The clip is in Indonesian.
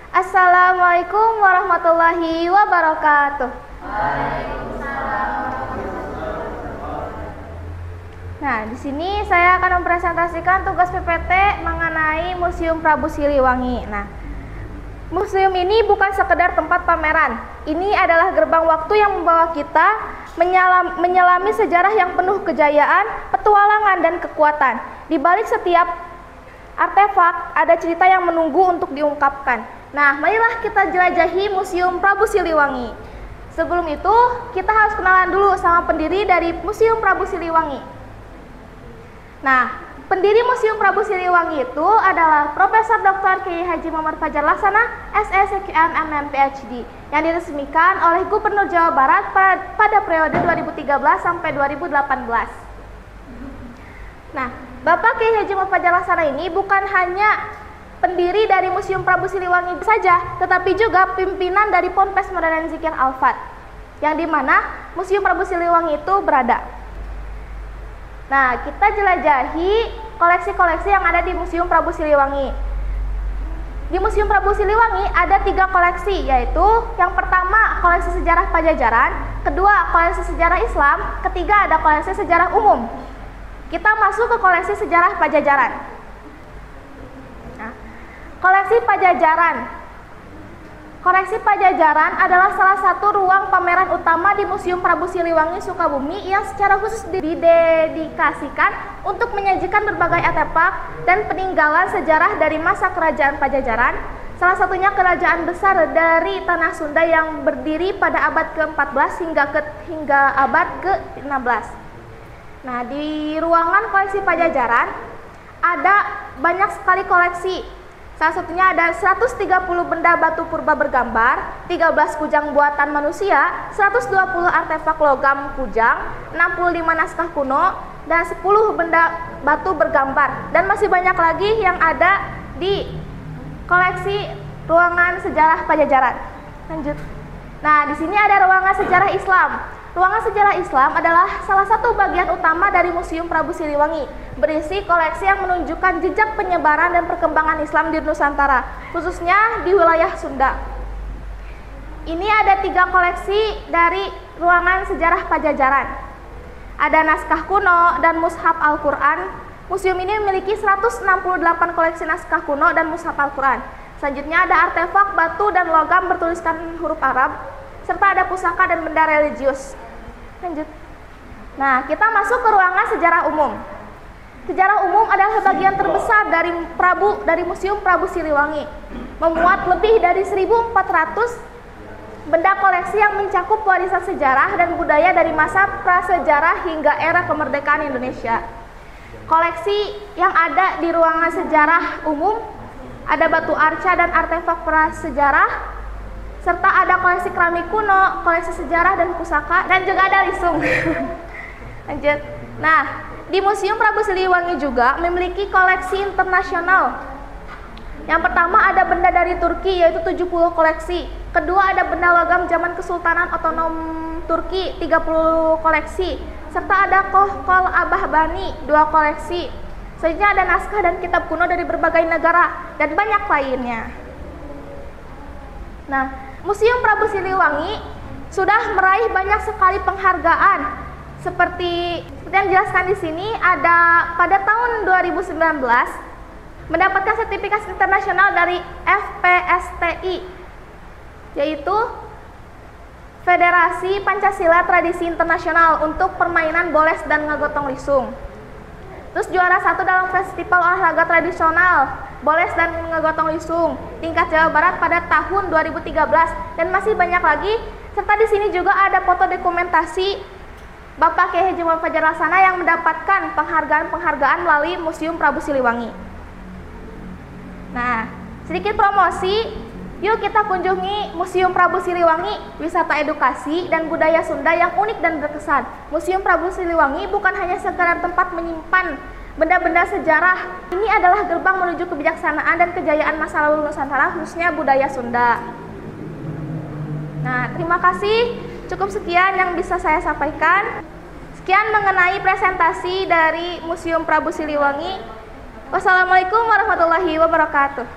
Assalamualaikum warahmatullahi wabarakatuh. Nah, di sini saya akan mempresentasikan tugas PPT mengenai Museum Prabu Siliwangi. Nah, museum ini bukan sekedar tempat pameran. Ini adalah gerbang waktu yang membawa kita menyelami sejarah yang penuh kejayaan, petualangan, dan kekuatan. Di balik setiap artefak ada cerita yang menunggu untuk diungkapkan. Nah, marilah kita jelajahi Museum Prabu Siliwangi. Sebelum itu, kita harus kenalan dulu sama pendiri dari Museum Prabu Siliwangi. Nah, pendiri Museum Prabu Siliwangi itu adalah Profesor Dr. Kiai Haji Muhammad Fajar Laksana, SSCQM MM PhD, yang diresmikan oleh Gubernur Jawa Barat pada periode 2013 sampai 2018. Nah, Bapak Kiai Haji Muhammad Fajar Laksana ini bukan hanya pendiri dari Museum Prabu Siliwangi saja, tetapi juga pimpinan dari Ponpes Modern Zikir Al-Fat, yang dimana Museum Prabu Siliwangi itu berada. Nah, kita jelajahi koleksi-koleksi yang ada di Museum Prabu Siliwangi. Di Museum Prabu Siliwangi ada 3 koleksi, yaitu yang pertama koleksi sejarah Pajajaran, kedua koleksi sejarah Islam, ketiga ada koleksi sejarah umum. Kita masuk ke koleksi sejarah Pajajaran. Koleksi Pajajaran. Koleksi Pajajaran adalah salah satu ruang pameran utama di Museum Prabu Siliwangi Sukabumi yang secara khusus didedikasikan untuk menyajikan berbagai artefak dan peninggalan sejarah dari masa kerajaan Pajajaran, salah satunya kerajaan besar dari Tanah Sunda yang berdiri pada abad ke-14 hingga abad ke-16. Nah, di ruangan koleksi Pajajaran ada banyak sekali koleksi. Salah satunya ada 130 benda batu purba bergambar, 13 kujang buatan manusia, 120 artefak logam kujang, 65 naskah kuno, dan 10 benda batu bergambar. Dan masih banyak lagi yang ada di koleksi ruangan sejarah Pajajaran. Lanjut. Nah, di sini ada ruangan sejarah Islam. Ruangan sejarah Islam adalah salah satu bagian utama dari Museum Prabu Siliwangi, berisi koleksi yang menunjukkan jejak penyebaran dan perkembangan Islam di Nusantara, khususnya di wilayah Sunda. Ini ada 3 koleksi dari ruangan sejarah Pajajaran. Ada naskah kuno dan mushaf Al-Quran. Museum ini memiliki 168 koleksi naskah kuno dan mushaf Al-Quran. Selanjutnya ada artefak batu dan logam bertuliskan huruf Arab, serta ada pusaka dan benda religius. Lanjut. Nah, kita masuk ke ruangan sejarah umum. Sejarah umum adalah bagian terbesar dari Museum Prabu Siliwangi, memuat lebih dari 1.400 benda koleksi yang mencakup warisan sejarah dan budaya dari masa prasejarah hingga era kemerdekaan Indonesia. Koleksi yang ada di ruangan sejarah umum ada batu arca dan artefak prasejarah, serta ada koleksi keramik kuno, koleksi sejarah dan pusaka, dan juga ada lisung. Lanjut. Nah, di Museum Prabu Siliwangi juga memiliki koleksi internasional. Yang pertama ada benda dari Turki, yaitu 70 koleksi. Kedua ada benda logam zaman Kesultanan Otonom Turki, 30 koleksi. Serta ada kohkol Abah Bani, 2 koleksi. Selanjutnya ada naskah dan kitab kuno dari berbagai negara, dan banyak lainnya. Nah, Museum Prabu Siliwangi sudah meraih banyak sekali penghargaan. Seperti yang dijelaskan di sini, ada pada tahun 2019 mendapatkan sertifikat internasional dari FPSTI, yaitu Federasi Pancasila Tradisi Internasional untuk permainan boles dan ngegotong lisung. Terus juara 1 dalam Festival Olahraga Tradisional Boles dan Ngegotong Lisung tingkat Jawa Barat pada tahun 2013, dan masih banyak lagi. Serta di sini juga ada foto dokumentasi Bapak Kiai Haji Muhammad Fajar Laksana yang mendapatkan penghargaan melalui Museum Prabu Siliwangi. Nah, sedikit promosi, yuk kita kunjungi Museum Prabu Siliwangi, wisata edukasi dan budaya Sunda yang unik dan berkesan. Museum Prabu Siliwangi bukan hanya sekedar tempat menyimpan benda-benda sejarah. Ini adalah gerbang menuju kebijaksanaan dan kejayaan masa lalu Nusantara, khususnya budaya Sunda. Nah, terima kasih. Cukup sekian yang bisa saya sampaikan. Sekian mengenai presentasi dari Museum Prabu Siliwangi. Wassalamualaikum warahmatullahi wabarakatuh.